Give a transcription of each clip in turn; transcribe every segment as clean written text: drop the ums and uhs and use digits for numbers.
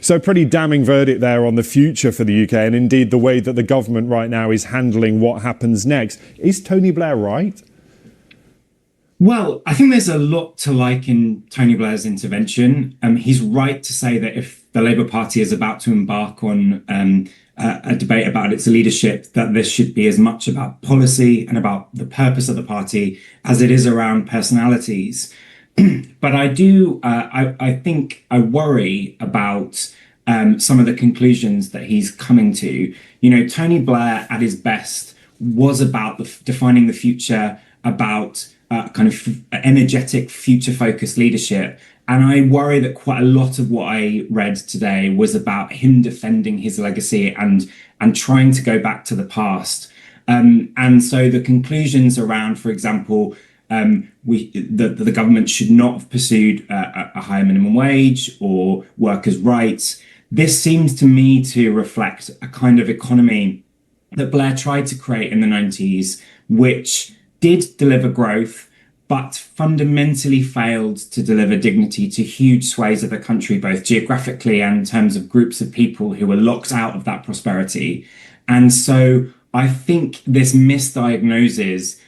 So pretty damning verdict there on the future for the UK and indeed the way that the government right now is handling what happens next. Is Tony Blair right? Well, I think there's a lot to like in Tony Blair's intervention. He's right to say that if the Labour Party is about to embark on a debate about its leadership, that this should be as much about policy and about the purpose of the party as it is around personalities. But I think I worry about some of the conclusions that he's coming to. You know, Tony Blair at his best was about defining the future, about kind of energetic, future-focused leadership. And I worry that quite a lot of what I read today was about him defending his legacy and trying to go back to the past. And so the conclusions around, for example, the government should not have pursued a higher minimum wage or workers' rights. This seems to me to reflect a kind of economy that Blair tried to create in the 90s, which did deliver growth, but fundamentally failed to deliver dignity to huge swathes of the country, both geographically and in terms of groups of people who were locked out of that prosperity. And so I think this misdiagnoses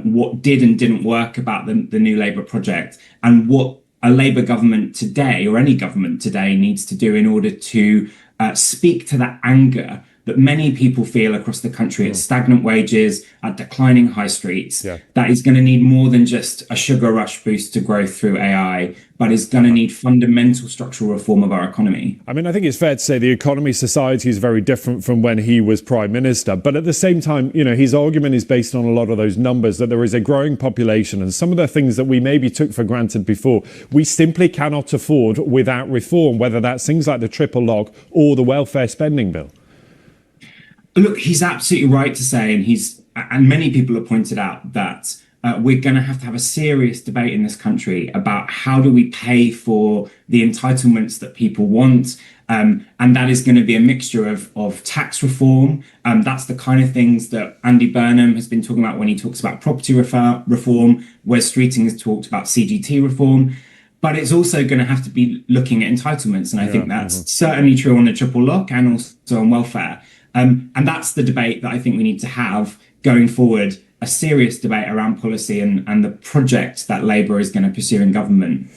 what did and didn't work about the New Labour project and what a Labour government today, or any government today, needs to do in order to speak to that anger that many people feel across the country at stagnant wages, at declining high streets, that is going to need more than just a sugar rush boost to growth through AI, but is going to need fundamental structural reform of our economy. I mean, I think it's fair to say the economy, society is very different from when he was Prime Minister. But at the same time, you know, his argument is based on a lot of those numbers, that there is a growing population and some of the things that we maybe took for granted before, we simply cannot afford without reform, whether that's things like the triple lock or the welfare spending bill. Look, he's absolutely right to say, and many people have pointed out that we're going to have a serious debate in this country about how do we pay for the entitlements that people want. And that is going to be a mixture of tax reform. That's the kind of things that Andy Burnham has been talking about when he talks about property reform. Wes Streeting has talked about CGT reform. But it's also going to have to be looking at entitlements. And I think that's certainly true on the triple lock and also on welfare. And that's the debate that I think we need to have going forward, a serious debate around policy and the project that Labour is going to pursue in government.